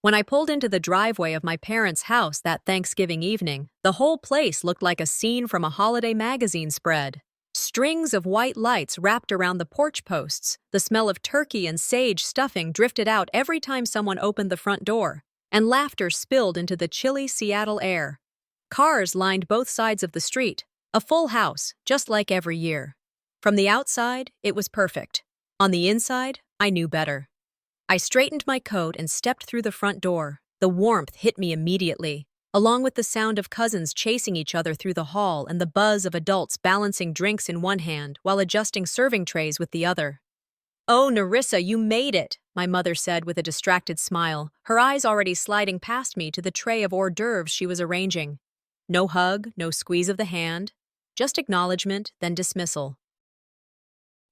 When I pulled into the driveway of my parents' house that Thanksgiving evening, the whole place looked like a scene from a holiday magazine spread. Strings of white lights wrapped around the porch posts, the smell of turkey and sage stuffing drifted out every time someone opened the front door, and laughter spilled into the chilly Seattle air. Cars lined both sides of the street, a full house, just like every year. From the outside, it was perfect. On the inside, I knew better. I straightened my coat and stepped through the front door. The warmth hit me immediately, along with the sound of cousins chasing each other through the hall and the buzz of adults balancing drinks in one hand while adjusting serving trays with the other. "Oh, Narissa, you made it," my mother said with a distracted smile, her eyes already sliding past me to the tray of hors d'oeuvres she was arranging. No hug, no squeeze of the hand, just acknowledgement, then dismissal.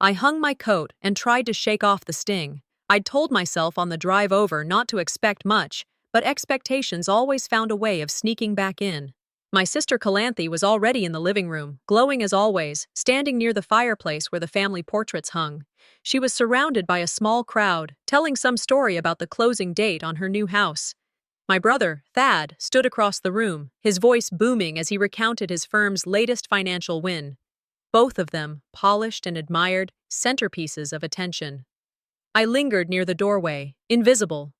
I hung my coat and tried to shake off the sting. I'd told myself on the drive over not to expect much, but expectations always found a way of sneaking back in. My sister Calanthe was already in the living room, glowing as always, standing near the fireplace where the family portraits hung. She was surrounded by a small crowd, telling some story about the closing date on her new house. My brother, Thad, stood across the room, his voice booming as he recounted his firm's latest financial win. Both of them, polished and admired, centerpieces of attention. I lingered near the doorway, invisible.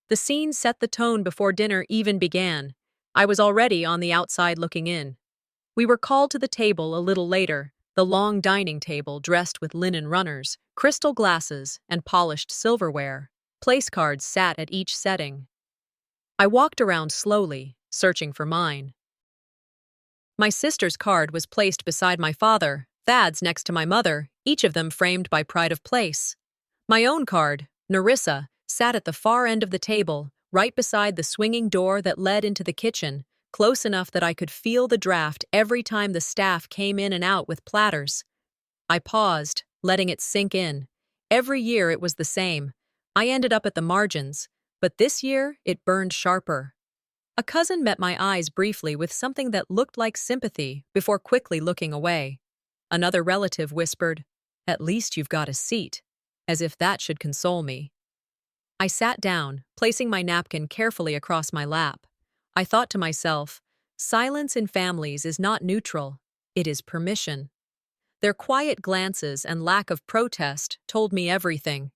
The scene set the tone before dinner even began. I was already on the outside looking in. We were called to the table a little later, the long dining table dressed with linen runners, crystal glasses, and polished silverware. Place cards sat at each setting. I walked around slowly, searching for mine. My sister's card was placed beside my father, Thad's next to my mother, each of them framed by pride of place. My own card, Narissa, sat at the far end of the table, right beside the swinging door that led into the kitchen, close enough that I could feel the draft every time the staff came in and out with platters. I paused, letting it sink in. Every year it was the same. I ended up at the margins, but this year it burned sharper. A cousin met my eyes briefly with something that looked like sympathy before quickly looking away. Another relative whispered, "At least you've got a seat," as if that should console me. I sat down, placing my napkin carefully across my lap. I thought to myself, silence in families is not neutral, it is permission. Their quiet glances and lack of protest told me everything.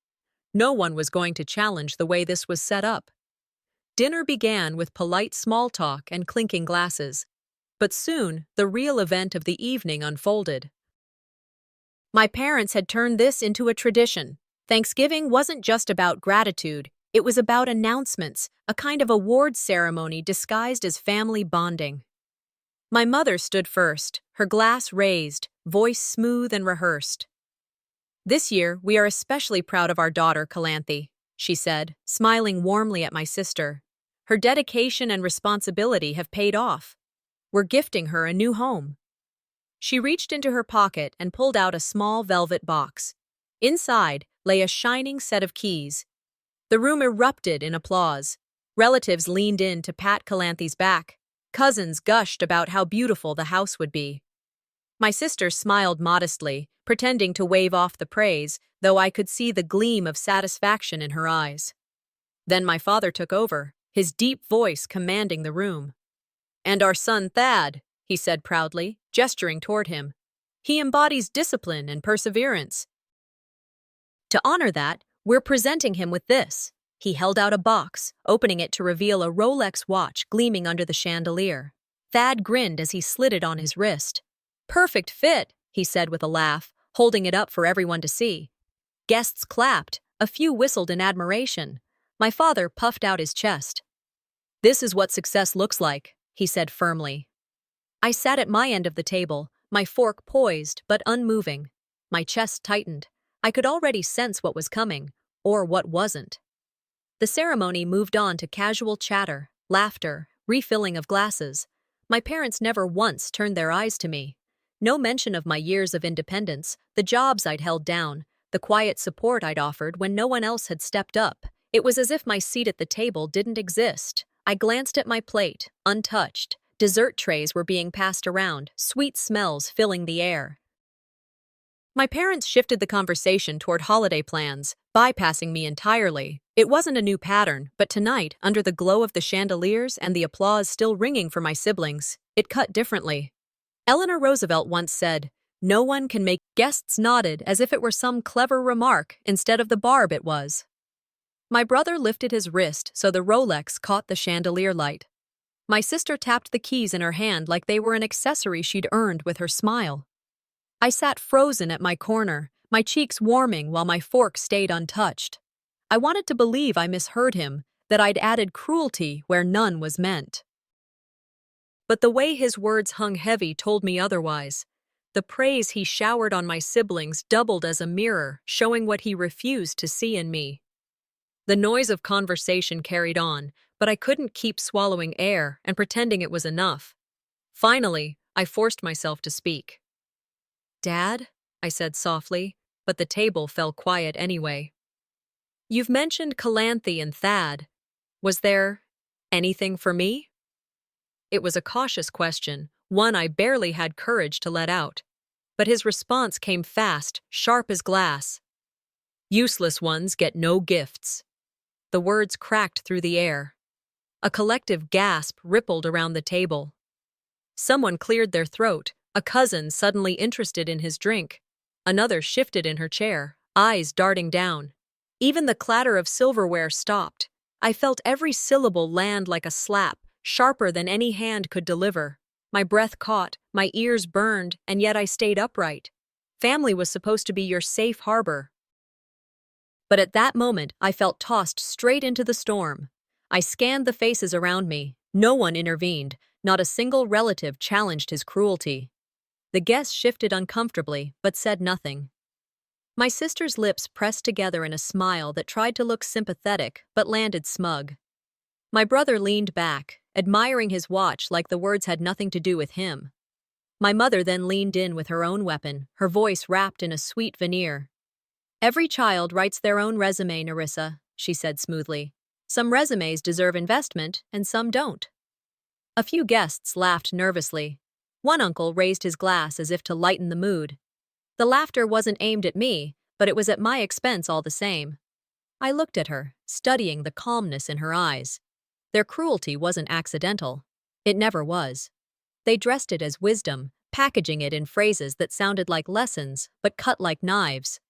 No one was going to challenge the way this was set up. Dinner began with polite small talk and clinking glasses, but soon the real event of the evening unfolded. My parents had turned this into a tradition. Thanksgiving wasn't just about gratitude, it was about announcements, a kind of awards ceremony disguised as family bonding. My mother stood first, her glass raised, voice smooth and rehearsed. "This year, we are especially proud of our daughter, Calanthe," she said, smiling warmly at my sister. "Her dedication and responsibility have paid off. We're gifting her a new home." She reached into her pocket and pulled out a small velvet box. Inside lay a shining set of keys. The room erupted in applause. Relatives leaned in to pat Calanthe's back. Cousins gushed about how beautiful the house would be. My sister smiled modestly, pretending to wave off the praise, though I could see the gleam of satisfaction in her eyes. Then my father took over, his deep voice commanding the room. "And our son Thad," he said proudly, gesturing toward him. "He embodies discipline and perseverance. To honor that, we're presenting him with this." He held out a box, opening it to reveal a Rolex watch gleaming under the chandelier. Thad grinned as he slid it on his wrist. "Perfect fit," he said with a laugh, holding it up for everyone to see. Guests clapped, a few whistled in admiration. My father puffed out his chest. "This is what success looks like," he said firmly. I sat at my end of the table, my fork poised but unmoving. My chest tightened. I could already sense what was coming, or what wasn't. The ceremony moved on to casual chatter, laughter, refilling of glasses. My parents never once turned their eyes to me. No mention of my years of independence, the jobs I'd held down, the quiet support I'd offered when no one else had stepped up. It was as if my seat at the table didn't exist. I glanced at my plate, untouched. Dessert trays were being passed around, sweet smells filling the air. My parents shifted the conversation toward holiday plans, bypassing me entirely. It wasn't a new pattern, but tonight, under the glow of the chandeliers and the applause still ringing for my siblings, it cut differently. Eleanor Roosevelt once said, "No one can make." Guests nodded as if it were some clever remark instead of the barb it was. My brother lifted his wrist so the Rolex caught the chandelier light. My sister tapped the keys in her hand like they were an accessory she'd earned with her smile. I sat frozen at my corner, my cheeks warming while my fork stayed untouched. I wanted to believe I misheard him, that I'd added cruelty where none was meant. But the way his words hung heavy told me otherwise. The praise he showered on my siblings doubled as a mirror, showing what he refused to see in me. The noise of conversation carried on, but I couldn't keep swallowing air and pretending it was enough. Finally, I forced myself to speak. "Dad?" I said softly, but the table fell quiet anyway. "You've mentioned Calanthe and Thad. Was there anything for me?" It was a cautious question, one I barely had courage to let out. But his response came fast, sharp as glass. "Useless ones get no gifts." The words cracked through the air. A collective gasp rippled around the table. Someone cleared their throat, a cousin suddenly interested in his drink. Another shifted in her chair, eyes darting down. Even the clatter of silverware stopped. I felt every syllable land like a slap, sharper than any hand could deliver. My breath caught, my ears burned, and yet I stayed upright. Family was supposed to be your safe harbor. But at that moment, I felt tossed straight into the storm. I scanned the faces around me. No one intervened. Not a single relative challenged his cruelty. The guests shifted uncomfortably, but said nothing. My sister's lips pressed together in a smile that tried to look sympathetic, but landed smug. My brother leaned back, admiring his watch like the words had nothing to do with him. My mother then leaned in with her own weapon, her voice wrapped in a sweet veneer. "Every child writes their own resume, Nerissa," she said smoothly. "Some resumes deserve investment, and some don't." A few guests laughed nervously. One uncle raised his glass as if to lighten the mood. The laughter wasn't aimed at me, but it was at my expense all the same. I looked at her, studying the calmness in her eyes. Their cruelty wasn't accidental. It never was. They dressed it as wisdom, packaging it in phrases that sounded like lessons, but cut like knives.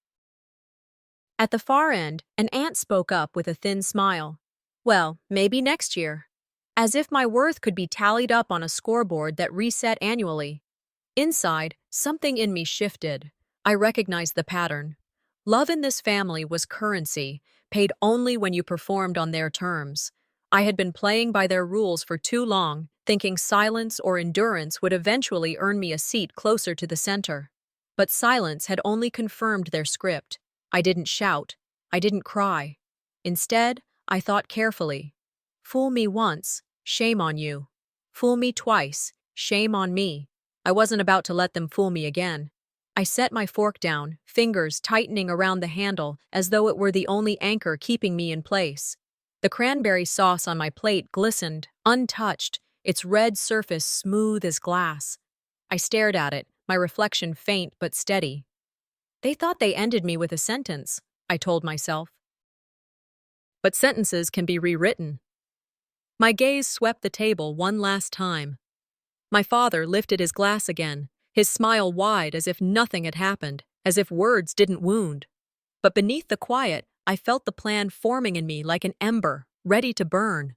At the far end, an aunt spoke up with a thin smile. "Well, maybe next year." As if my worth could be tallied up on a scoreboard that reset annually. Inside, something in me shifted. I recognized the pattern. Love in this family was currency, paid only when you performed on their terms. I had been playing by their rules for too long, thinking silence or endurance would eventually earn me a seat closer to the center. But silence had only confirmed their script. I didn't shout. I didn't cry. Instead, I thought carefully. Fool me once, shame on you. Fool me twice, shame on me. I wasn't about to let them fool me again. I set my fork down, fingers tightening around the handle as though it were the only anchor keeping me in place. The cranberry sauce on my plate glistened, untouched, its red surface smooth as glass. I stared at it, my reflection faint but steady. They thought they ended me with a sentence, I told myself. But sentences can be rewritten. My gaze swept the table one last time. My father lifted his glass again, his smile wide as if nothing had happened, as if words didn't wound. But beneath the quiet, I felt the plan forming in me like an ember, ready to burn.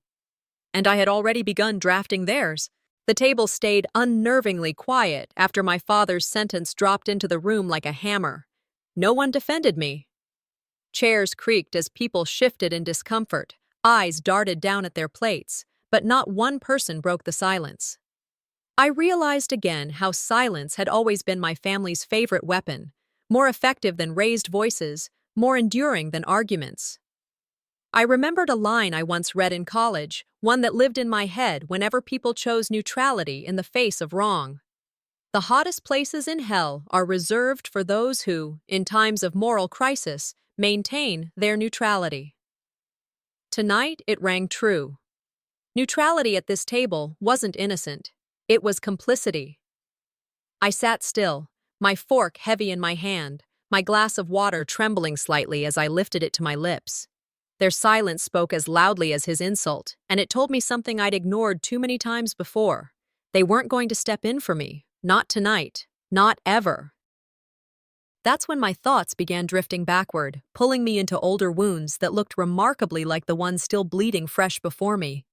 And I had already begun drafting theirs. The table stayed unnervingly quiet after my father's sentence dropped into the room like a hammer. No one defended me. Chairs creaked as people shifted in discomfort, eyes darted down at their plates, but not one person broke the silence. I realized again how silence had always been my family's favorite weapon, more effective than raised voices, more enduring than arguments. I remembered a line I once read in college, one that lived in my head whenever people chose neutrality in the face of wrong. The hottest places in hell are reserved for those who, in times of moral crisis, maintain their neutrality. Tonight it rang true. Neutrality at this table wasn't innocent. It was complicity. I sat still, my fork heavy in my hand. my glass of water trembling slightly as I lifted it to my lips. Their silence spoke as loudly as his insult, and it told me something I'd ignored too many times before. They weren't going to step in for me. Not tonight. Not ever. That's when my thoughts began drifting backward, pulling me into older wounds that looked remarkably like the ones still bleeding fresh before me.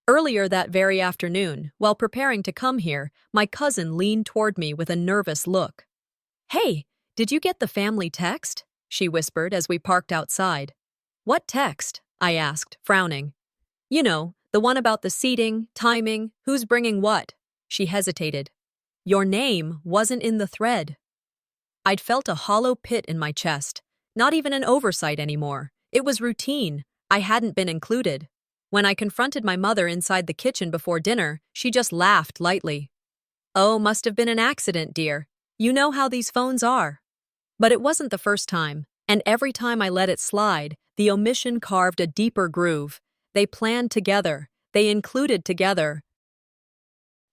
Earlier that very afternoon, while preparing to come here, my cousin leaned toward me with a nervous look. "Hey, did you get the family text?" she whispered as we parked outside. "What text?" I asked, frowning. "You know, the one about the seating, timing, who's bringing what." She hesitated. "Your name wasn't in the thread." I'd felt a hollow pit in my chest. Not even an oversight anymore. It was routine. I hadn't been included. When I confronted my mother inside the kitchen before dinner, she just laughed lightly. "Oh, must have been an accident, dear. You know how these phones are." But it wasn't the first time, and every time I let it slide, the omission carved a deeper groove. They planned together. They included together.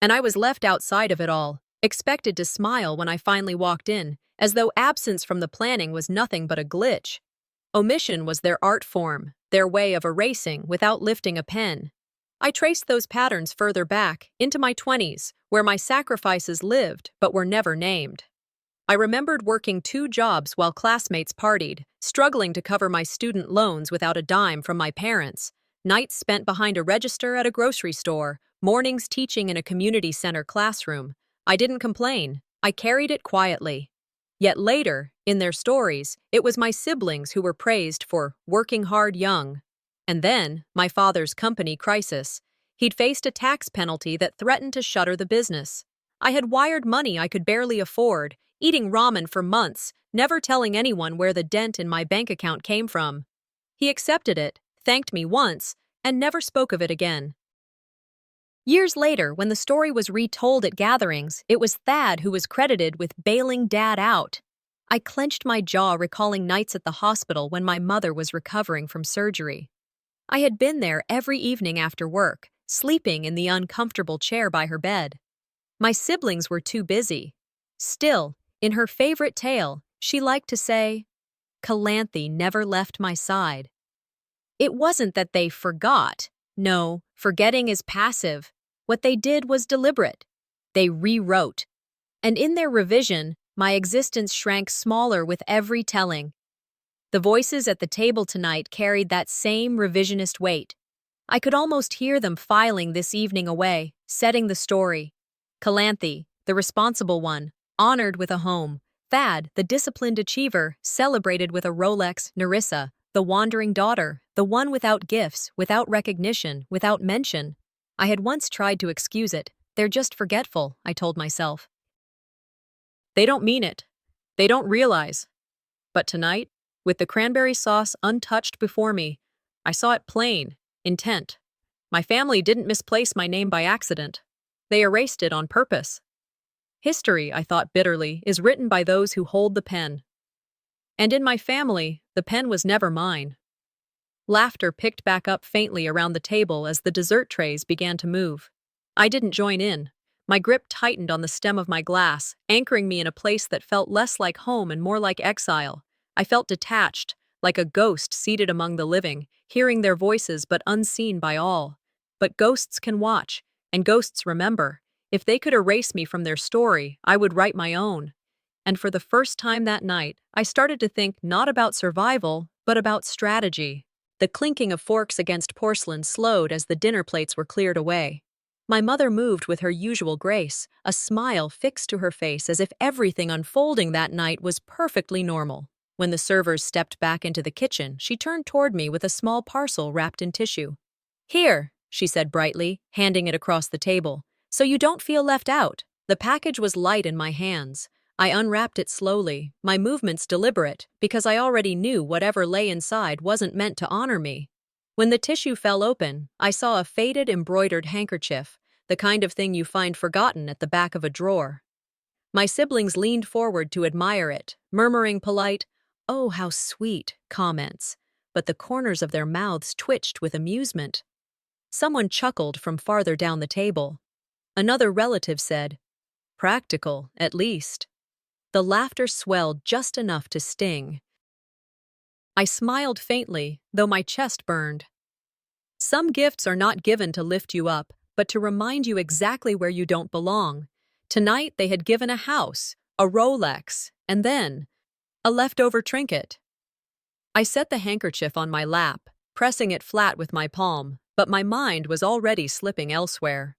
And I was left outside of it all, expected to smile when I finally walked in, as though absence from the planning was nothing but a glitch. Omission was their art form, their way of erasing without lifting a pen. I traced those patterns further back, into my 20s, where my sacrifices lived but were never named. I remembered working 2 jobs while classmates partied, struggling to cover my student loans without a dime from my parents, nights spent behind a register at a grocery store, mornings teaching in a community center classroom. I didn't complain. I carried it quietly. Yet later, in their stories, it was my siblings who were praised for working hard young. And then, my father's company crisis. He'd faced a tax penalty that threatened to shutter the business. I had wired money I could barely afford, eating ramen for months, never telling anyone where the dent in my bank account came from. He accepted it, thanked me once, and never spoke of it again. Years later, when the story was retold at gatherings, it was Thad who was credited with bailing Dad out. I clenched my jaw recalling nights at the hospital when my mother was recovering from surgery. I had been there every evening after work, sleeping in the uncomfortable chair by her bed. My siblings were too busy. Still, in her favorite tale, she liked to say, "Calanthe never left my side." It wasn't that they forgot. No, forgetting is passive. What they did was deliberate. They rewrote. And in their revision, my existence shrank smaller with every telling. The voices at the table tonight carried that same revisionist weight. I could almost hear them filing this evening away, setting the story. Calanthe, the responsible one, honored with a home. Thad, the disciplined achiever, celebrated with a Rolex. Nerissa, the wandering daughter, the one without gifts, without recognition, without mention. I had once tried to excuse it. They're just forgetful, I told myself. They don't mean it. They don't realize. But tonight, with the cranberry sauce untouched before me, I saw it plain, intent. My family didn't misplace my name by accident. They erased it on purpose. History, I thought bitterly, is written by those who hold the pen. And in my family, the pen was never mine. Laughter picked back up faintly around the table as the dessert trays began to move. I didn't join in. My grip tightened on the stem of my glass, anchoring me in a place that felt less like home and more like exile. I felt detached, like a ghost seated among the living, hearing their voices but unseen by all. But ghosts can watch, and ghosts remember. If they could erase me from their story, I would write my own. And for the first time that night, I started to think not about survival, but about strategy. The clinking of forks against porcelain slowed as the dinner plates were cleared away. My mother moved with her usual grace, a smile fixed to her face as if everything unfolding that night was perfectly normal. When the servers stepped back into the kitchen, she turned toward me with a small parcel wrapped in tissue. "Here," she said brightly, handing it across the table, "so you don't feel left out." The package was light in my hands. I unwrapped it slowly, my movements deliberate, because I already knew whatever lay inside wasn't meant to honor me. When the tissue fell open, I saw a faded embroidered handkerchief, the kind of thing you find forgotten at the back of a drawer. My siblings leaned forward to admire it, murmuring polite, "Oh, how sweet," comments, but the corners of their mouths twitched with amusement. Someone chuckled from farther down the table. Another relative said, "Practical, at least." The laughter swelled just enough to sting. I smiled faintly, though my chest burned. Some gifts are not given to lift you up, but to remind you exactly where you don't belong. Tonight they had given a house, a Rolex, and then a leftover trinket. I set the handkerchief on my lap, pressing it flat with my palm, but my mind was already slipping elsewhere.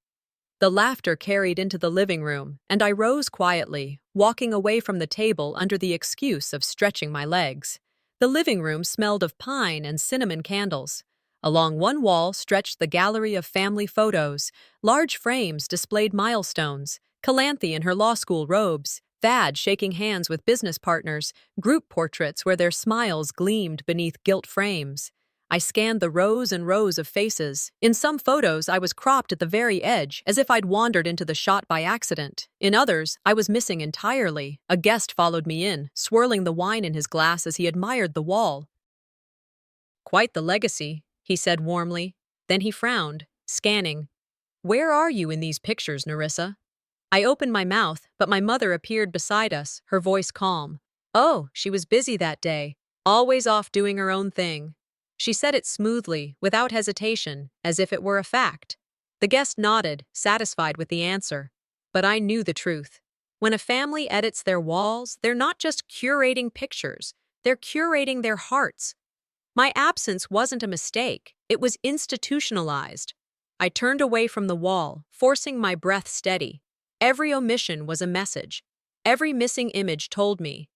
The laughter carried into the living room, and I rose quietly, walking away from the table under the excuse of stretching my legs. The living room smelled of pine and cinnamon candles. Along one wall stretched the gallery of family photos. Large frames displayed milestones, Calanthe in her law school robes, Thad shaking hands with business partners, group portraits where their smiles gleamed beneath gilt frames. I scanned the rows and rows of faces. In some photos, I was cropped at the very edge, as if I'd wandered into the shot by accident. In others, I was missing entirely. A guest followed me in, swirling the wine in his glass as he admired the wall. "Quite the legacy," he said warmly. Then he frowned, scanning. "Where are you in these pictures, Nerissa?" I opened my mouth, but my mother appeared beside us, her voice calm. Oh, she was busy that day, always off doing her own thing. She said it smoothly, without hesitation, as if it were a fact. The guest nodded, satisfied with the answer. But I knew the truth. When a family edits their walls, they're not just curating pictures, they're curating their hearts. My absence wasn't a mistake, it was institutionalized. I turned away from the wall, forcing my breath steady. Every omission was a message. Every missing image told me,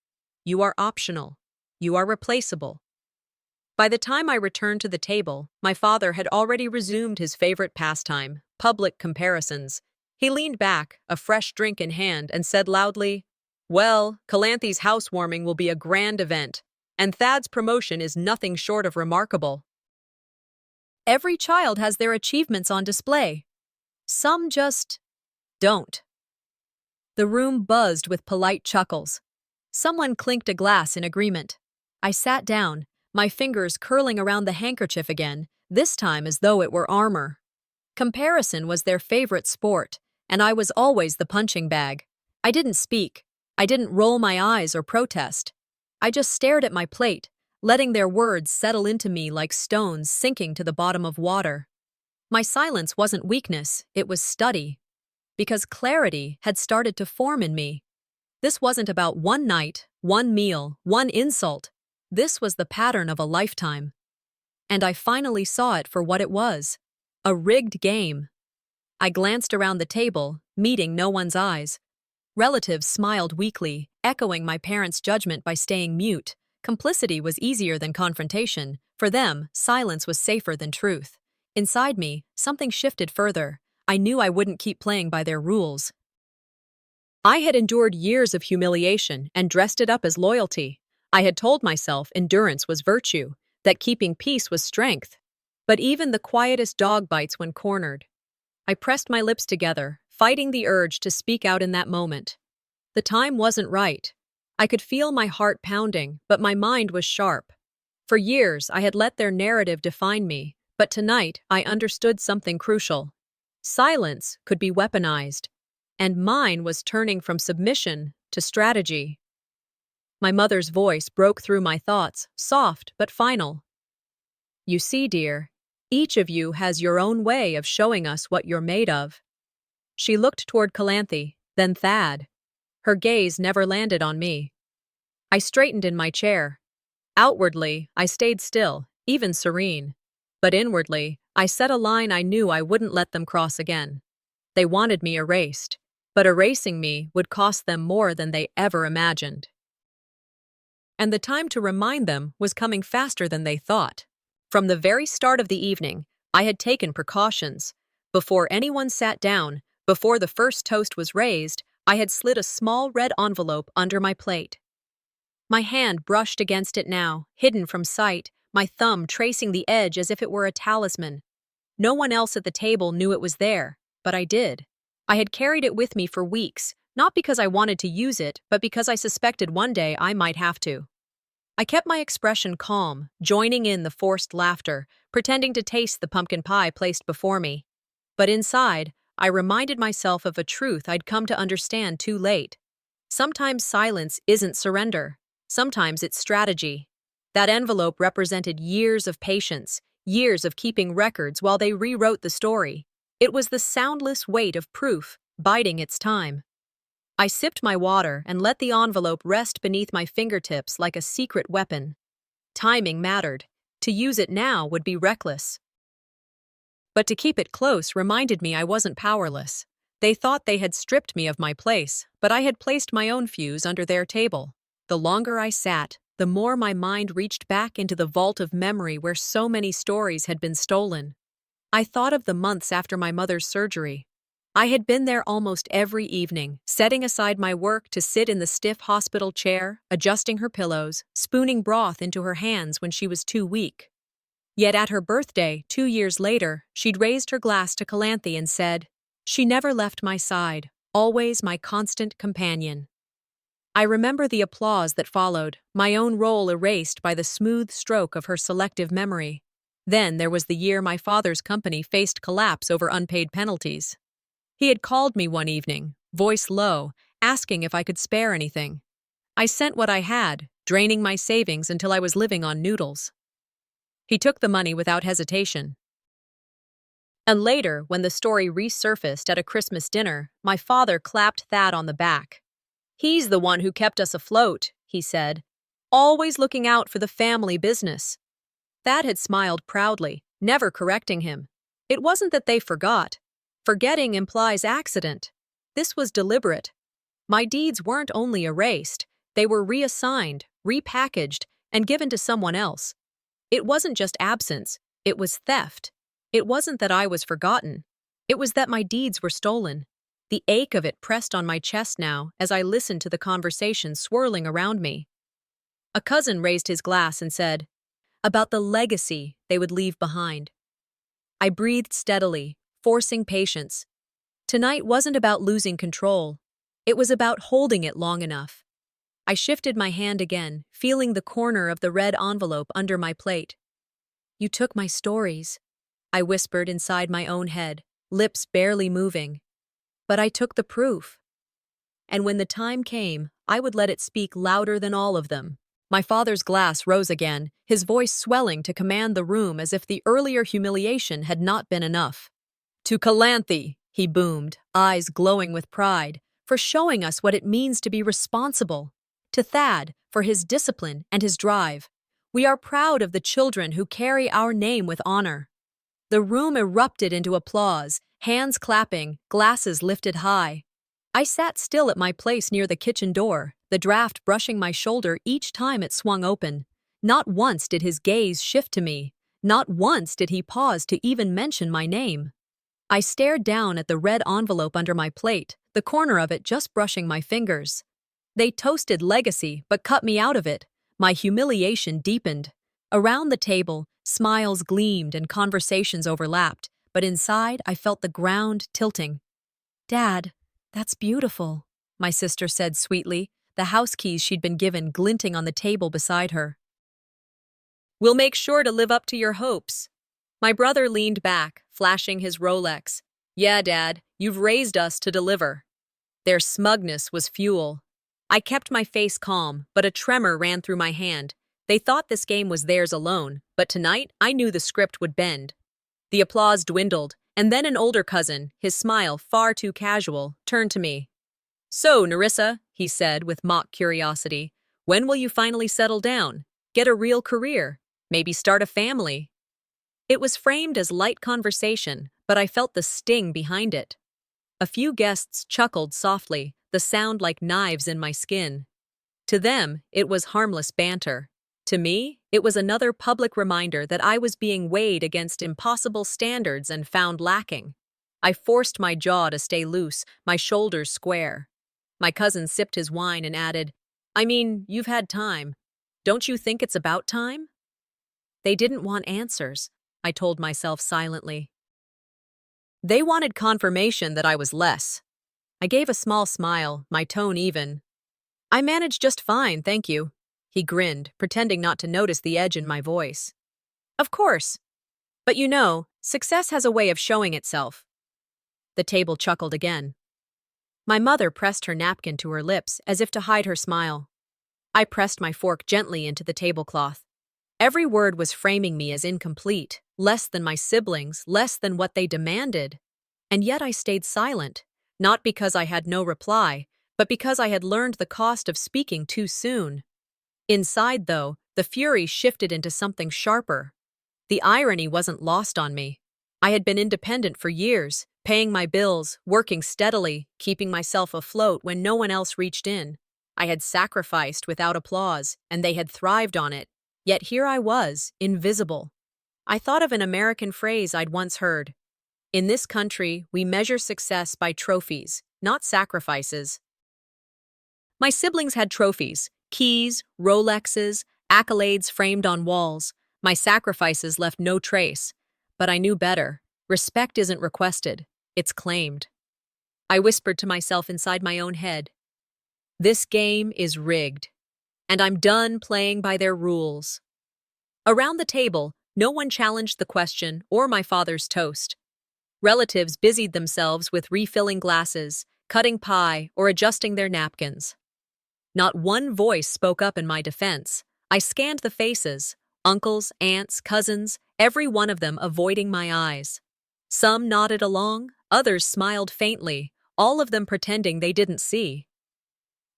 you are optional. You are replaceable. By the time I returned to the table, my father had already resumed his favorite pastime, public comparisons. He leaned back, a fresh drink in hand, and said loudly, "Well, Calanthe's housewarming will be a grand event, and Thad's promotion is nothing short of remarkable. Every child has their achievements on display. Some just don't." The room buzzed with polite chuckles. Someone clinked a glass in agreement. I sat down, my fingers curling around the handkerchief again, this time as though it were armor. Comparison was their favorite sport, and I was always the punching bag. I didn't speak. I didn't roll my eyes or protest. I just stared at my plate, letting their words settle into me like stones sinking to the bottom of water. My silence wasn't weakness, it was study. Because clarity had started to form in me. This wasn't about one night, one meal, one insult. This was the pattern of a lifetime. And I finally saw it for what it was. A rigged game. I glanced around the table, meeting no one's eyes. Relatives smiled weakly, echoing my parents' judgment by staying mute. Complicity was easier than confrontation. For them, silence was safer than truth. Inside me, something shifted further. I knew I wouldn't keep playing by their rules. I had endured years of humiliation and dressed it up as loyalty. I had told myself endurance was virtue, that keeping peace was strength. But even the quietest dog bites when cornered. I pressed my lips together, fighting the urge to speak out in that moment. The time wasn't right. I could feel my heart pounding, but my mind was sharp. For years, I had let their narrative define me, but tonight I understood something crucial. Silence could be weaponized, and mine was turning from submission to strategy. My mother's voice broke through my thoughts, soft but final. "You see, dear, each of you has your own way of showing us what you're made of." She looked toward Calanthe, then Thad. Her gaze never landed on me. I straightened in my chair. Outwardly, I stayed still, even serene. But inwardly, I set a line I knew I wouldn't let them cross again. They wanted me erased, but erasing me would cost them more than they ever imagined. And the time to remind them was coming faster than they thought. From the very start of the evening, I had taken precautions. Before anyone sat down, before the first toast was raised, I had slid a small red envelope under my plate. My hand brushed against it now, hidden from sight, my thumb tracing the edge as if it were a talisman. No one else at the table knew it was there, but I did. I had carried it with me for weeks, not because I wanted to use it, but because I suspected one day I might have to. I kept my expression calm, joining in the forced laughter, pretending to taste the pumpkin pie placed before me. But inside, I reminded myself of a truth I'd come to understand too late. Sometimes silence isn't surrender. Sometimes it's strategy. That envelope represented years of patience, years of keeping records while they rewrote the story. It was the soundless weight of proof, biding its time. I sipped my water and let the envelope rest beneath my fingertips like a secret weapon. Timing mattered. To use it now would be reckless. But to keep it close reminded me I wasn't powerless. They thought they had stripped me of my place, but I had placed my own fuse under their table. The longer I sat, the more my mind reached back into the vault of memory where so many stories had been stolen. I thought of the months after my mother's surgery. I had been there almost every evening, setting aside my work to sit in the stiff hospital chair, adjusting her pillows, spooning broth into her hands when she was too weak. Yet at her birthday, 2 years later, she'd raised her glass to Calanthe and said, "She never left my side, always my constant companion." I remember the applause that followed, my own role erased by the smooth stroke of her selective memory. Then there was the year my father's company faced collapse over unpaid penalties. He had called me one evening, voice low, asking if I could spare anything. I sent what I had, draining my savings until I was living on noodles. He took the money without hesitation. And later, when the story resurfaced at a Christmas dinner, my father clapped Thad on the back. "He's the one who kept us afloat," he said, "always looking out for the family business." Thad had smiled proudly, never correcting him. It wasn't that they forgot. Forgetting implies accident. This was deliberate. My deeds weren't only erased, they were reassigned, repackaged, and given to someone else. It wasn't just absence, it was theft. It wasn't that I was forgotten. It was that my deeds were stolen. The ache of it pressed on my chest now as I listened to the conversation swirling around me. A cousin raised his glass and said, about the legacy they would leave behind. I breathed steadily, forcing patience. Tonight wasn't about losing control. It was about holding it long enough. I shifted my hand again, feeling the corner of the red envelope under my plate. "You took my stories," I whispered inside my own head, lips barely moving. "But I took the proof." And when the time came, I would let it speak louder than all of them. My father's glass rose again, his voice swelling to command the room as if the earlier humiliation had not been enough. "To Calanthe," he boomed, eyes glowing with pride, "for showing us what it means to be responsible. To Thad, for his discipline and his drive. We are proud of the children who carry our name with honor." The room erupted into applause, hands clapping, glasses lifted high. I sat still at my place near the kitchen door, the draft brushing my shoulder each time it swung open. Not once did his gaze shift to me. Not once did he pause to even mention my name. I stared down at the red envelope under my plate, the corner of it just brushing my fingers. They toasted legacy, but cut me out of it. My humiliation deepened. Around the table, smiles gleamed and conversations overlapped, but inside I felt the ground tilting. "Dad, that's beautiful," my sister said sweetly, the house keys she'd been given glinting on the table beside her. "We'll make sure to live up to your hopes." My brother leaned back, flashing his Rolex. "Yeah, Dad, you've raised us to deliver." Their smugness was fuel. I kept my face calm, but a tremor ran through my hand. They thought this game was theirs alone, but tonight I knew the script would bend. The applause dwindled, and then an older cousin, his smile far too casual, turned to me. "So, Nerissa," he said with mock curiosity, "when will you finally settle down? Get a real career? Maybe start a family?" It was framed as light conversation, but I felt the sting behind it. A few guests chuckled softly, the sound like knives in my skin. To them, it was harmless banter. To me, it was another public reminder that I was being weighed against impossible standards and found lacking. I forced my jaw to stay loose, my shoulders square. My cousin sipped his wine and added, "I mean, you've had time. Don't you think it's about time?" They didn't want answers, I told myself silently. They wanted confirmation that I was less. I gave a small smile, my tone even. "I managed just fine, thank you." He grinned, pretending not to notice the edge in my voice. "Of course. But you know, success has a way of showing itself." The table chuckled again. My mother pressed her napkin to her lips as if to hide her smile. I pressed my fork gently into the tablecloth. Every word was framing me as incomplete, less than my siblings, less than what they demanded. And yet I stayed silent, not because I had no reply, but because I had learned the cost of speaking too soon. Inside, though, the fury shifted into something sharper. The irony wasn't lost on me. I had been independent for years, paying my bills, working steadily, keeping myself afloat when no one else reached in. I had sacrificed without applause, and they had thrived on it. Yet here I was, invisible. I thought of an American phrase I'd once heard. In this country, we measure success by trophies, not sacrifices. My siblings had trophies, keys, Rolexes, accolades framed on walls. My sacrifices left no trace. But I knew better. Respect isn't requested, it's claimed. I whispered to myself inside my own head. This game is rigged, and I'm done playing by their rules. Around the table, no one challenged the question or my father's toast. Relatives busied themselves with refilling glasses, cutting pie, or adjusting their napkins. Not one voice spoke up in my defense. I scanned the faces, uncles, aunts, cousins, every one of them avoiding my eyes. Some nodded along, others smiled faintly, all of them pretending they didn't see.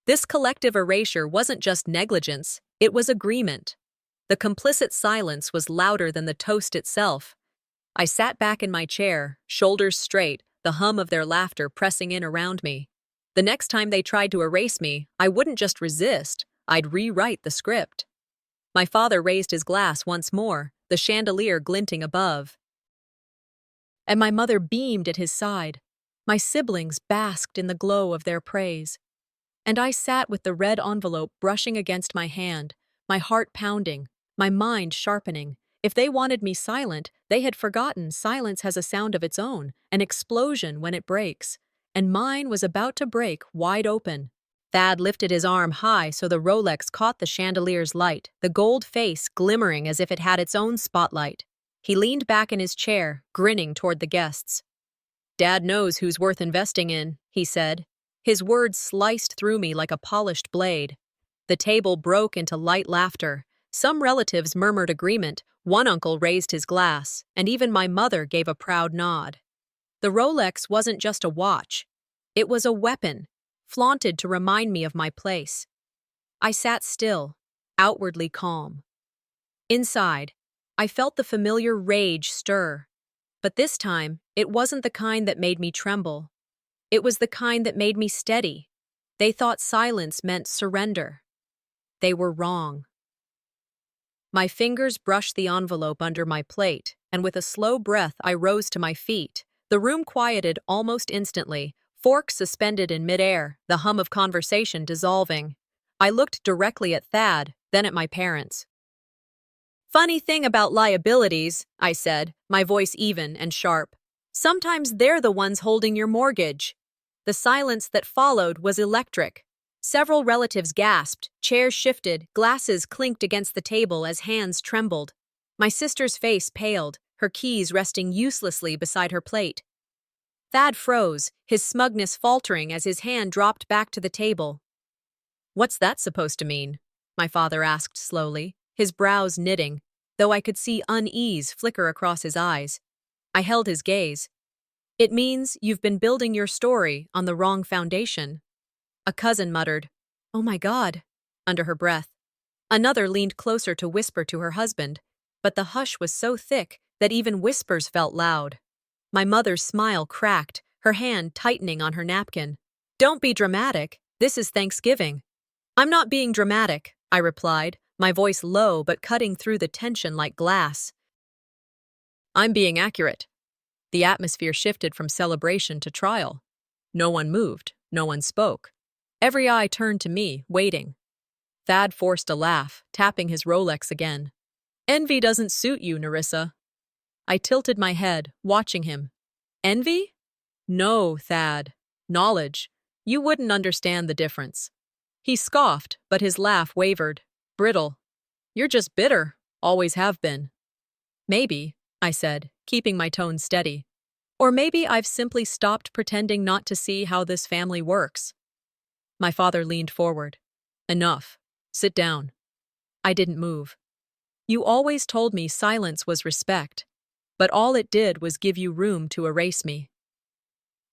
This collective erasure wasn't just negligence, it was agreement. The complicit silence was louder than the toast itself. I sat back in my chair, shoulders straight, the hum of their laughter pressing in around me. The next time they tried to erase me, I wouldn't just resist, I'd rewrite the script. My father raised his glass once more, the chandelier glinting above. And my mother beamed at his side. My siblings basked in the glow of their praise. And I sat with the red envelope brushing against my hand, my heart pounding, my mind sharpening. If they wanted me silent, they had forgotten silence has a sound of its own, an explosion when it breaks. And mine was about to break wide open. Thad lifted his arm high so the Rolex caught the chandelier's light, the gold face glimmering as if it had its own spotlight. He leaned back in his chair, grinning toward the guests. "Dad knows who's worth investing in," he said. His words sliced through me like a polished blade. The table broke into light laughter. Some relatives murmured agreement, one uncle raised his glass, and even my mother gave a proud nod. The Rolex wasn't just a watch. It was a weapon, flaunted to remind me of my place. I sat still, outwardly calm. Inside, I felt the familiar rage stir. But this time, it wasn't the kind that made me tremble. It was the kind that made me steady. They thought silence meant surrender. They were wrong. My fingers brushed the envelope under my plate, and with a slow breath I rose to my feet. The room quieted almost instantly, forks suspended in midair, the hum of conversation dissolving. I looked directly at Thad, then at my parents. "Funny thing about liabilities," I said, my voice even and sharp. "Sometimes they're the ones holding your mortgage." The silence that followed was electric. Several relatives gasped, chairs shifted, glasses clinked against the table as hands trembled. My sister's face paled, her keys resting uselessly beside her plate. Thad froze, his smugness faltering as his hand dropped back to the table. "What's that supposed to mean?" my father asked slowly, his brows knitting, though I could see unease flicker across his eyes. I held his gaze. "It means you've been building your story on the wrong foundation." A cousin muttered, "Oh my God," under her breath. Another leaned closer to whisper to her husband, but the hush was so thick that even whispers felt loud. My mother's smile cracked, her hand tightening on her napkin. "Don't be dramatic. This is Thanksgiving." "I'm not being dramatic," I replied, my voice low but cutting through the tension like glass. "I'm being accurate." The atmosphere shifted from celebration to trial. No one moved, no one spoke. Every eye turned to me, waiting. Thad forced a laugh, tapping his Rolex again. "Envy doesn't suit you, Nerissa." I tilted my head, watching him. "Envy?" "No, Thad. Knowledge. You wouldn't understand the difference." He scoffed, but his laugh wavered, brittle. "You're just bitter. Always have been." "Maybe," I said, keeping my tone steady. Or maybe I've simply stopped pretending not to see how this family works. My father leaned forward. Enough. Sit down. I didn't move. You always told me silence was respect, but all it did was give you room to erase me.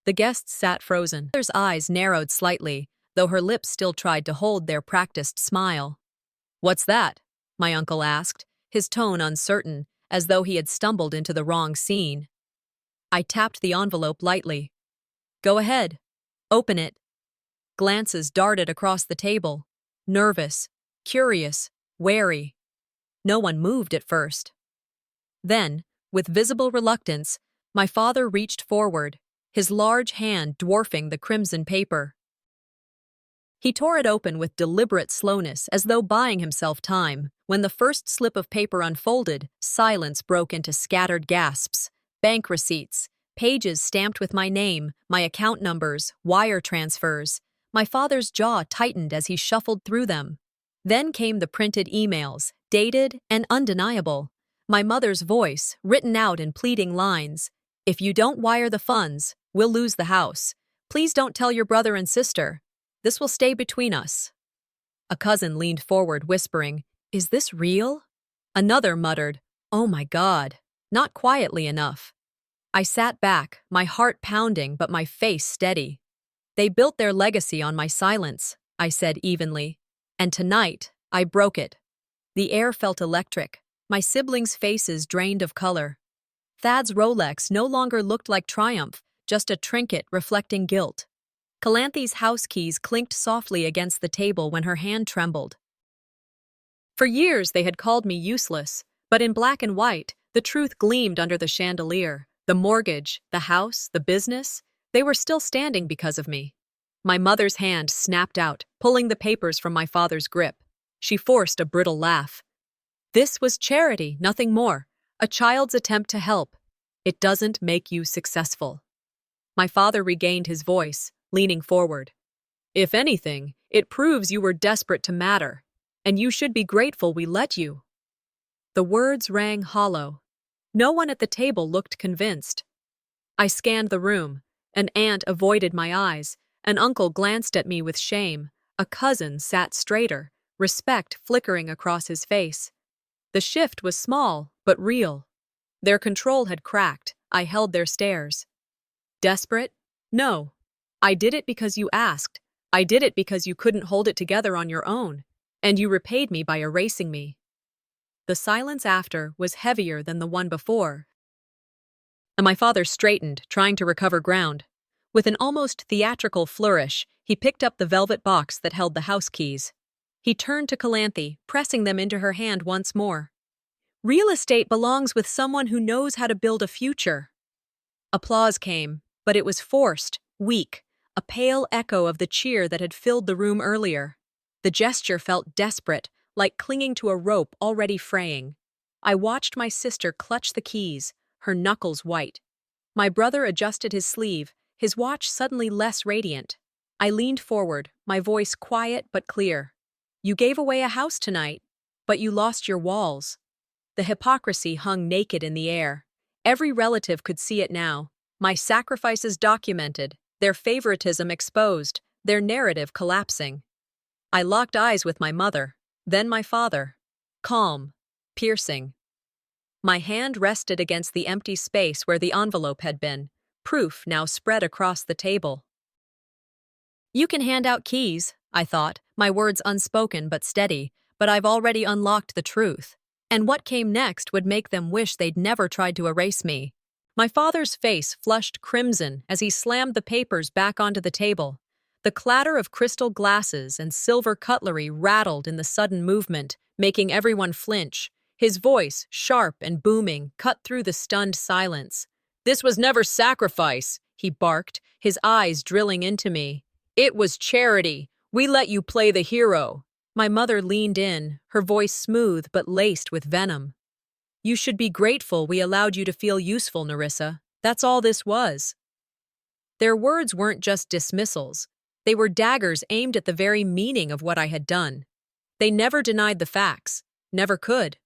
The guests sat frozen. Her eyes narrowed slightly, though her lips still tried to hold their practiced smile. "What's that?" my uncle asked, his tone uncertain, as though he had stumbled into the wrong scene. I tapped the envelope lightly. "Go ahead. Open it." Glances darted across the table. Nervous, curious, wary. No one moved at first. Then, with visible reluctance, my father reached forward, his large hand dwarfing the crimson paper. He tore it open with deliberate slowness, as though buying himself time. When the first slip of paper unfolded, silence broke into scattered gasps. Bank receipts, pages stamped with my name, my account numbers, wire transfers. My father's jaw tightened as he shuffled through them. Then came the printed emails, dated and undeniable. My mother's voice, written out in pleading lines. "If you don't wire the funds, we'll lose the house. Please don't tell your brother and sister. This will stay between us." A cousin leaned forward, whispering, "Is this real?" Another muttered, "Oh my God," not quietly enough. I sat back, my heart pounding but my face steady. "They built their legacy on my silence," I said evenly. "And tonight, I broke it." The air felt electric, my siblings' faces drained of color. Thad's Rolex no longer looked like triumph, just a trinket reflecting guilt. Calanthy's house keys clinked softly against the table when her hand trembled. For years they had called me useless, but in black and white, the truth gleamed under the chandelier. The mortgage, the house, the business, they were still standing because of me. My mother's hand snapped out, pulling the papers from my father's grip. She forced a brittle laugh. "This was charity, nothing more. A child's attempt to help. It doesn't make you successful." My father regained his voice, leaning forward. "If anything, it proves you were desperate to matter, and you should be grateful we let you." The words rang hollow. No one at the table looked convinced. I scanned the room. An aunt avoided my eyes, an uncle glanced at me with shame, a cousin sat straighter, respect flickering across his face. The shift was small, but real. Their control had cracked. I held their stares. Desperate? No. I did it because you asked. I did it because you couldn't hold it together on your own, and you repaid me by erasing me. The silence after was heavier than the one before, and my father straightened, trying to recover ground. With an almost theatrical flourish, he picked up the velvet box that held the house keys. He turned to Calanthy, pressing them into her hand once more. "Real estate belongs with someone who knows how to build a future." Applause came, but it was forced, weak, a pale echo of the cheer that had filled the room earlier. The gesture felt desperate, like clinging to a rope already fraying. I watched my sister clutch the keys, her knuckles white. My brother adjusted his sleeve, his watch suddenly less radiant. I leaned forward, my voice quiet but clear. "You gave away a house tonight, but you lost your walls." The hypocrisy hung naked in the air. Every relative could see it now. My sacrifices documented, their favoritism exposed, their narrative collapsing. I locked eyes with my mother, then my father. Calm, piercing. My hand rested against the empty space where the envelope had been, proof now spread across the table. "You can hand out keys," I thought, my words unspoken but steady, "but I've already unlocked the truth. And what came next would make them wish they'd never tried to erase me." My father's face flushed crimson as he slammed the papers back onto the table. The clatter of crystal glasses and silver cutlery rattled in the sudden movement, making everyone flinch. His voice, sharp and booming, cut through the stunned silence. "This was never sacrifice," he barked, his eyes drilling into me. "It was charity. We let you play the hero." My mother leaned in, her voice smooth but laced with venom. "You should be grateful we allowed you to feel useful, Nerissa. That's all this was." Their words weren't just dismissals. They were daggers aimed at the very meaning of what I had done. They never denied the facts, never could.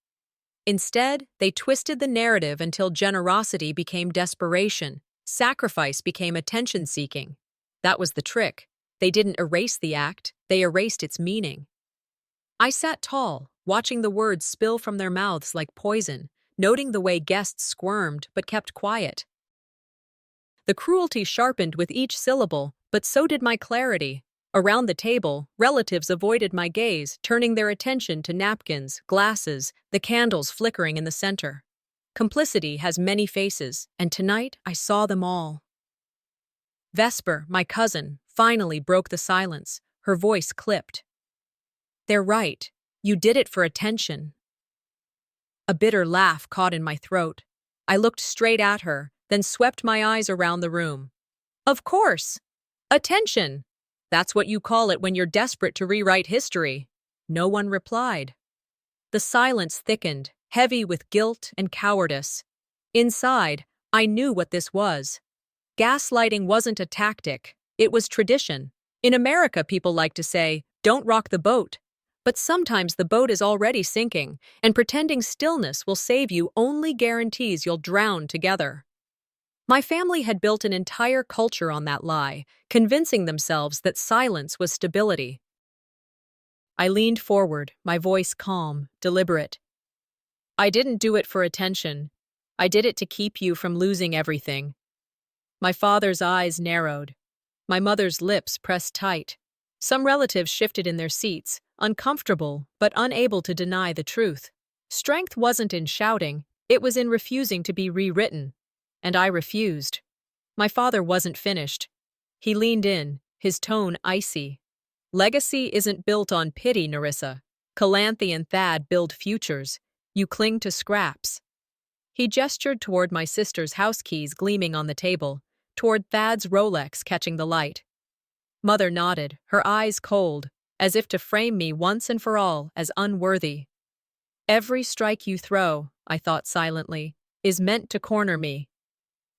Instead, they twisted the narrative until generosity became desperation, Sacrifice became attention-seeking. That was the trick. They didn't erase the act, they erased its meaning. I sat tall, watching the words spill from their mouths like poison, noting the way guests squirmed but kept quiet. The cruelty sharpened with each syllable, but so did my clarity. Around the table, relatives avoided my gaze, turning their attention to napkins, glasses, the candles flickering in the center. Complicity has many faces, and tonight I saw them all. Vesper, my cousin, finally broke the silence, her voice clipped. "They're right. You did it for attention." A bitter laugh caught in my throat. I looked straight at her, then swept my eyes around the room. "Of course! Attention! That's what you call it when you're desperate to rewrite history." No one replied. The silence thickened, heavy with guilt and cowardice. Inside, I knew what this was. Gaslighting wasn't a tactic, it was tradition. In America, people like to say, "Don't rock the boat." But sometimes the boat is already sinking, and pretending stillness will save you only guarantees you'll drown together. My family had built an entire culture on that lie, convincing themselves that silence was stability. I leaned forward, my voice calm, deliberate. "I didn't do it for attention. I did it to keep you from losing everything." My father's eyes narrowed. My mother's lips pressed tight. Some relatives shifted in their seats, uncomfortable but unable to deny the truth. Strength wasn't in shouting, it was in refusing to be rewritten. And I refused. My father wasn't finished. He leaned in, his tone icy. "Legacy isn't built on pity, Narissa. Calanthe and Thad build futures. You cling to scraps." He gestured toward my sister's house keys gleaming on the table, toward Thad's Rolex catching the light. Mother nodded, her eyes cold, as if to frame me once and for all as unworthy. "Every strike you throw," I thought silently, "is meant to corner me."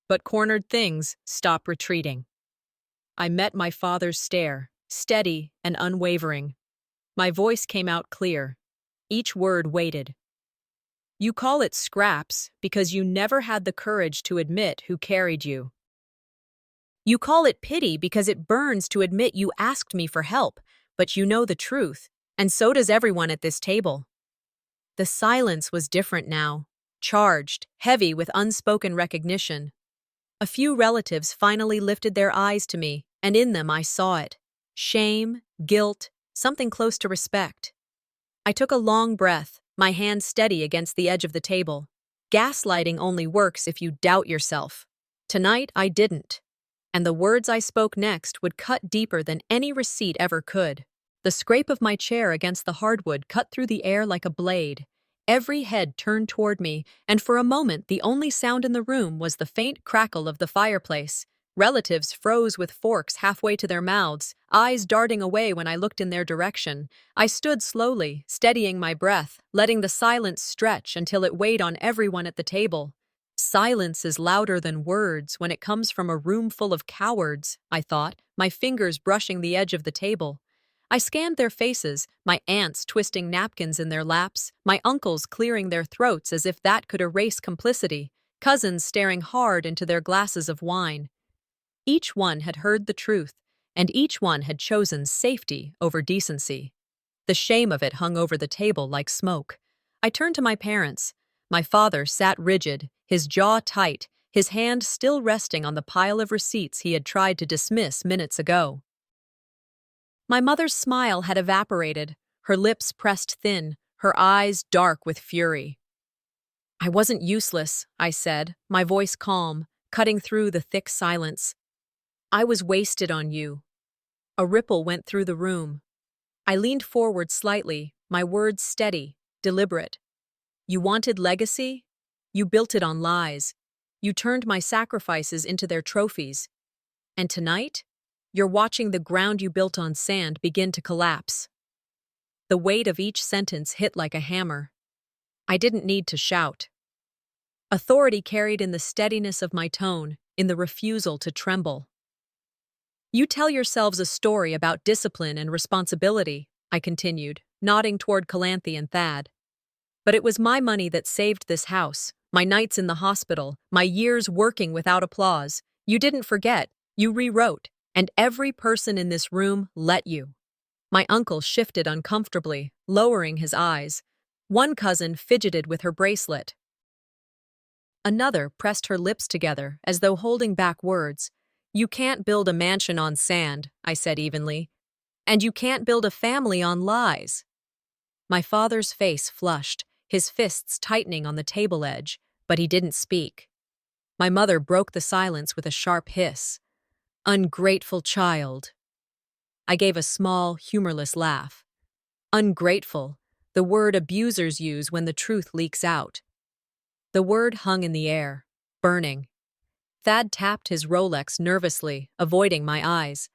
But cornered things stop retreating. I met my father's stare, steady and unwavering. My voice came out clear. Each word weighted. "You call it scraps because you never had the courage to admit who carried you. You call it pity because it burns to admit you asked me for help, but you know the truth, and so does everyone at this table." The silence was different now, charged, heavy with unspoken recognition. A few relatives finally lifted their eyes to me, and in them I saw it. Shame, guilt, something close to respect. I took a long breath, my hand steady against the edge of the table. Gaslighting only works if you doubt yourself. Tonight, I didn't. And the words I spoke next would cut deeper than any receipt ever could. The scrape of my chair against the hardwood cut through the air like a blade. Every head turned toward me, and for a moment the only sound in the room was the faint crackle of the fireplace. Relatives froze with forks halfway to their mouths, eyes darting away when I looked in their direction. I stood slowly, steadying my breath, letting the silence stretch until it weighed on everyone at the table. Silence is louder than words when it comes from a room full of cowards, I thought, my fingers brushing the edge of the table. I scanned their faces, my aunts twisting napkins in their laps, my uncles clearing their throats as if that could erase complicity, cousins staring hard into their glasses of wine. Each one had heard the truth, and each one had chosen safety over decency. The shame of it hung over the table like smoke. I turned to my parents. My father sat rigid, his jaw tight, his hand still resting on the pile of receipts he had tried to dismiss minutes ago. My mother's smile had evaporated, her lips pressed thin, her eyes dark with fury. "I wasn't useless," I said, my voice calm, cutting through the thick silence. "I was wasted on you." A ripple went through the room. I leaned forward slightly, my words steady, deliberate. "You wanted legacy? You built it on lies. You turned my sacrifices into their trophies. And tonight, you're watching the ground you built on sand begin to collapse." The weight of each sentence hit like a hammer. I didn't need to shout. Authority carried in the steadiness of my tone, in the refusal to tremble. "You tell yourselves a story about discipline and responsibility," I continued, nodding toward Calanthe and Thad. "But it was my money that saved this house, my nights in the hospital, my years working without applause. You didn't forget, you rewrote, and every person in this room let you. My uncle shifted uncomfortably, lowering his eyes. One cousin fidgeted with her bracelet. Another pressed her lips together, as though holding back words. You can't build a mansion on sand, I said evenly. And you can't build a family on lies. My father's face flushed, his fists tightening on the table edge, but he didn't speak. My mother broke the silence with a sharp hiss. Ungrateful child. I gave a small, humorless laugh. Ungrateful, the word abusers use when the truth leaks out. The word hung in the air, burning. Thad tapped his Rolex nervously, avoiding my eyes.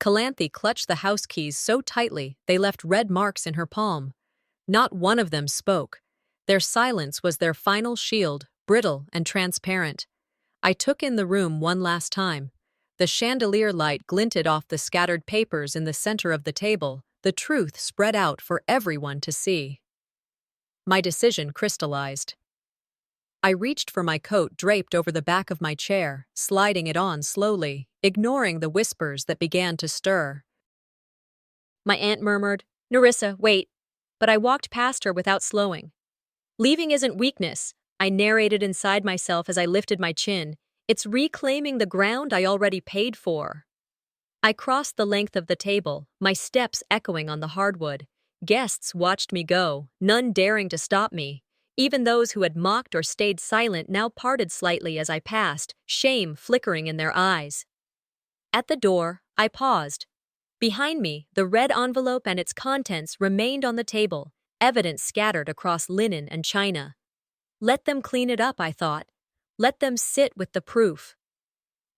Calanthe clutched the house keys so tightly they left red marks in her palm. Not one of them spoke. Their silence was their final shield, brittle and transparent. I took in the room one last time. The chandelier light glinted off the scattered papers in the center of the table, the truth spread out for everyone to see. My decision crystallized. I reached for my coat draped over the back of my chair, sliding it on slowly, ignoring the whispers that began to stir. My aunt murmured, "Nerissa, wait," but I walked past her without slowing. "Leaving isn't weakness," I narrated inside myself as I lifted my chin. "It's reclaiming the ground I already paid for." I crossed the length of the table, my steps echoing on the hardwood. Guests watched me go, none daring to stop me. Even those who had mocked or stayed silent now parted slightly as I passed, shame flickering in their eyes. At the door, I paused. Behind me, the red envelope and its contents remained on the table, evidence scattered across linen and china. Let them clean it up, I thought. Let them sit with the proof.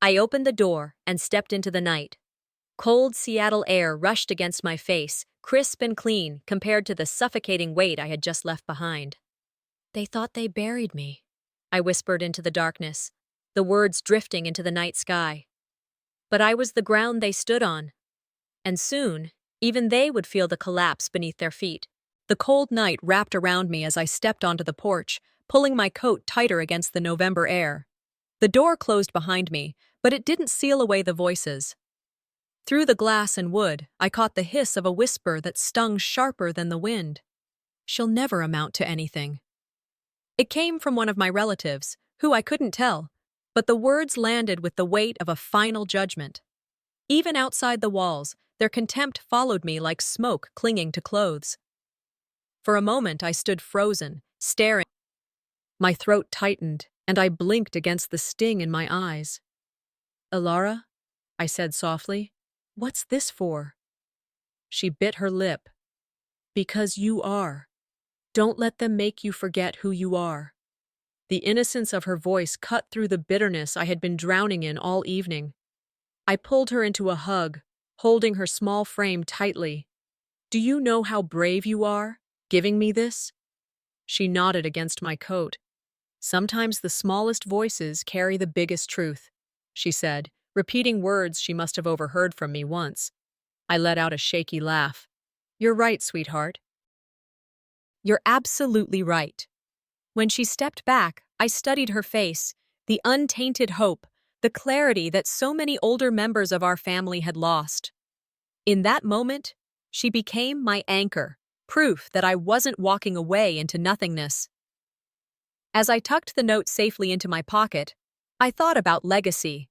I opened the door and stepped into the night. Cold Seattle air rushed against my face, crisp and clean compared to the suffocating weight I had just left behind. "They thought they buried me," I whispered into the darkness, the words drifting into the night sky. But I was the ground they stood on. And soon, even they would feel the collapse beneath their feet. The cold night wrapped around me as I stepped onto the porch, pulling my coat tighter against the November air. The door closed behind me, but it didn't seal away the voices. Through the glass and wood, I caught the hiss of a whisper that stung sharper than the wind. "She'll never amount to anything." It came from one of my relatives, who I couldn't tell, but the words landed with the weight of a final judgment. Even outside the walls, their contempt followed me like smoke clinging to clothes. For a moment I stood frozen, staring. My throat tightened, and I blinked against the sting in my eyes. "Alara," I said softly, "what's this for?" She bit her lip. "Because you are. Don't let them make you forget who you are." The innocence of her voice cut through the bitterness I had been drowning in all evening. I pulled her into a hug, holding her small frame tightly. "Do you know how brave you are, giving me this?" She nodded against my coat. "Sometimes the smallest voices carry the biggest truth," she said, repeating words she must have overheard from me once. I let out a shaky laugh. "You're right, sweetheart. You're absolutely right." When she stepped back, I studied her face, the untainted hope, the clarity that so many older members of our family had lost. In that moment, she became my anchor, proof that I wasn't walking away into nothingness. As I tucked the note safely into my pocket, I thought about legacy.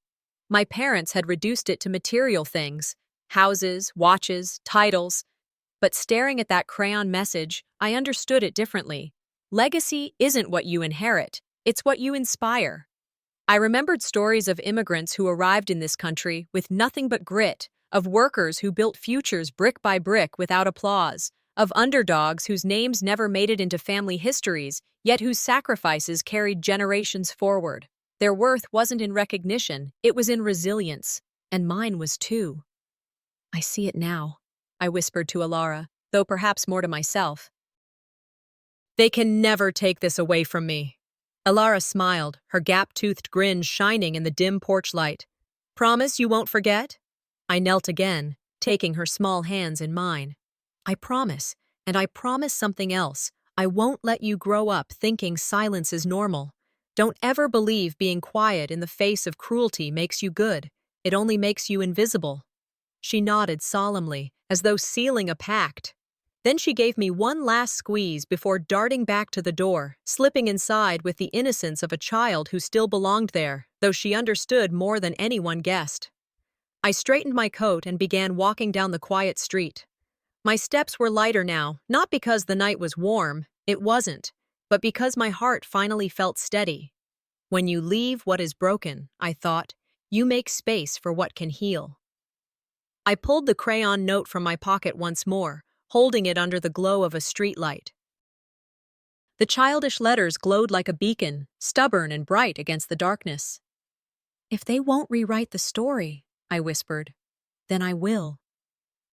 My parents had reduced it to material things, houses, watches, titles. But staring at that crayon message, I understood it differently. Legacy isn't what you inherit, it's what you inspire. I remembered stories of immigrants who arrived in this country with nothing but grit, of workers who built futures brick by brick without applause, of underdogs whose names never made it into family histories, yet whose sacrifices carried generations forward. Their worth wasn't in recognition, it was in resilience, and mine was too. "I see it now," I whispered to Alara, though perhaps more to myself. "They can never take this away from me." Alara smiled, her gap-toothed grin shining in the dim porch light. "Promise you won't forget?" I knelt again, taking her small hands in mine. "I promise, and I promise something else. I won't let you grow up thinking silence is normal. Don't ever believe being quiet in the face of cruelty makes you good. It only makes you invisible. She nodded solemnly, as though sealing a pact. Then she gave me one last squeeze before darting back to the door, slipping inside with the innocence of a child who still belonged there, though she understood more than anyone guessed. I straightened my coat and began walking down the quiet street. My steps were lighter now, not because the night was warm, it wasn't, but because my heart finally felt steady. When you leave what is broken, I thought, you make space for what can heal. I pulled the crayon note from my pocket once more, holding it under the glow of a streetlight. The childish letters glowed like a beacon, stubborn and bright against the darkness. "If they won't rewrite the story," I whispered, "then I will."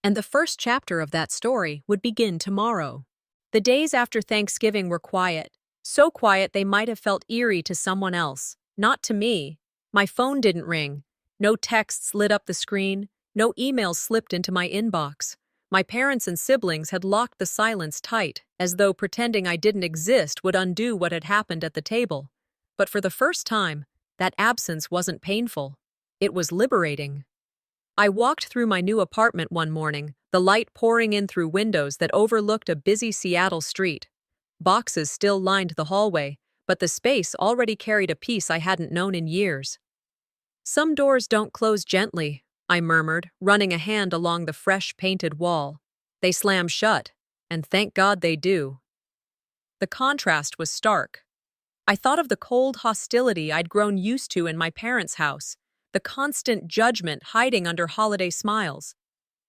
And the first chapter of that story would begin tomorrow. The days after Thanksgiving were quiet, so quiet they might have felt eerie to someone else, not to me. My phone didn't ring. No texts lit up the screen. No emails slipped into my inbox. My parents and siblings had locked the silence tight, as though pretending I didn't exist would undo what had happened at the table. But for the first time, that absence wasn't painful. It was liberating. I walked through my new apartment one morning, the light pouring in through windows that overlooked a busy Seattle street. Boxes still lined the hallway, but the space already carried a peace I hadn't known in years. "Some doors don't close gently," I murmured, running a hand along the fresh painted wall. "They slam shut, and thank God they do." The contrast was stark. I thought of the cold hostility I'd grown used to in my parents' house, the constant judgment hiding under holiday smiles.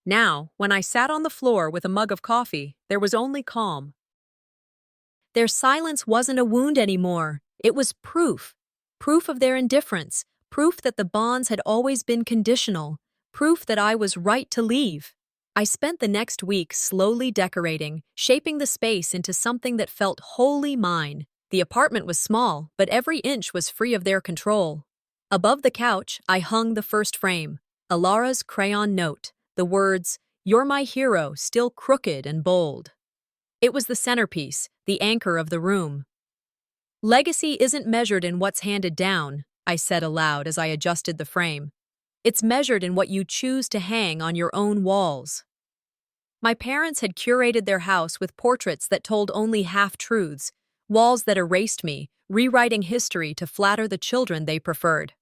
Now, when I sat on the floor with a mug of coffee, there was only calm. Their silence wasn't a wound anymore. It was proof. Proof of their indifference. Proof that the bonds had always been conditional. Proof that I was right to leave. I spent the next week slowly decorating, shaping the space into something that felt wholly mine. The apartment was small, but every inch was free of their control. Above the couch, I hung the first frame, Alara's crayon note, the words, "You're my hero," still crooked and bold. It was the centerpiece, the anchor of the room. "Legacy isn't measured in what's handed down," I said aloud as I adjusted the frame. "It's measured in what you choose to hang on your own walls." My parents had curated their house with portraits that told only half-truths, walls that erased me, rewriting history to flatter the children they preferred.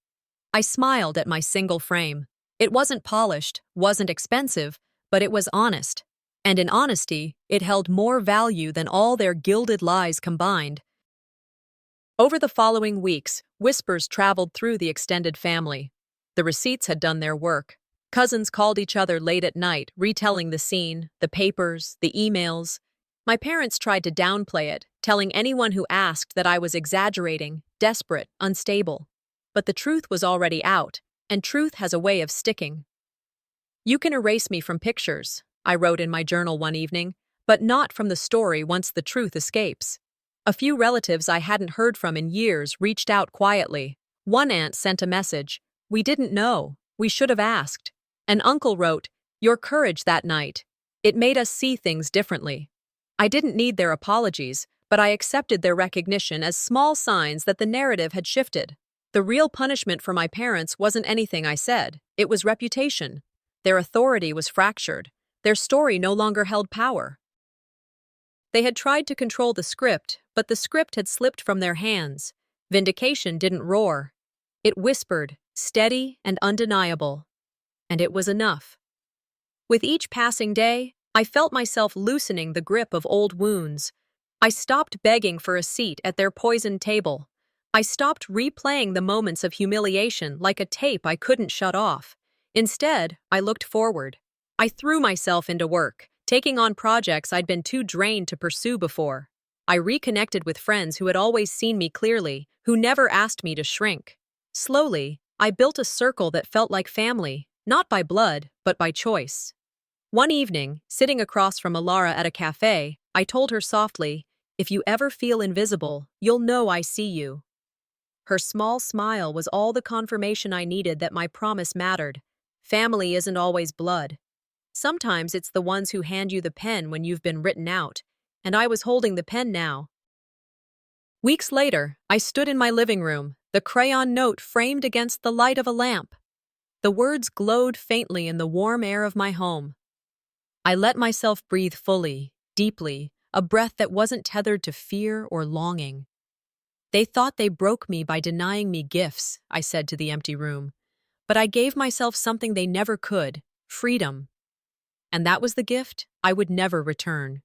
I smiled at my single frame. It wasn't polished, wasn't expensive, but it was honest. And in honesty, it held more value than all their gilded lies combined. Over the following weeks, whispers traveled through the extended family. The receipts had done their work. Cousins called each other late at night, retelling the scene, the papers, the emails. My parents tried to downplay it, telling anyone who asked that I was exaggerating, desperate, unstable. But the truth was already out, and truth has a way of sticking. "You can erase me from pictures," I wrote in my journal one evening, "but not from the story once the truth escapes." A few relatives I hadn't heard from in years reached out quietly. One aunt sent a message, "We didn't know. We should have asked." An uncle wrote, "Your courage that night. It made us see things differently." I didn't need their apologies, but I accepted their recognition as small signs that the narrative had shifted. The real punishment for my parents wasn't anything I said, it was reputation. Their authority was fractured. Their story no longer held power. They had tried to control the script, but the script had slipped from their hands. Vindication didn't roar. It whispered, steady and undeniable. And it was enough. With each passing day, I felt myself loosening the grip of old wounds. I stopped begging for a seat at their poisoned table. I stopped replaying the moments of humiliation like a tape I couldn't shut off. Instead, I looked forward. I threw myself into work, taking on projects I'd been too drained to pursue before. I reconnected with friends who had always seen me clearly, who never asked me to shrink. Slowly, I built a circle that felt like family, not by blood, but by choice. One evening, sitting across from Alara at a cafe, I told her softly, "If you ever feel invisible, you'll know I see you." Her small smile was all the confirmation I needed that my promise mattered. Family isn't always blood. Sometimes it's the ones who hand you the pen when you've been written out, and I was holding the pen now. Weeks later, I stood in my living room, the crayon note framed against the light of a lamp. The words glowed faintly in the warm air of my home. I let myself breathe fully, deeply, a breath that wasn't tethered to fear or longing. They thought they broke me by denying me gifts, I said to the empty room. But I gave myself something they never could, freedom. And that was the gift I would never return.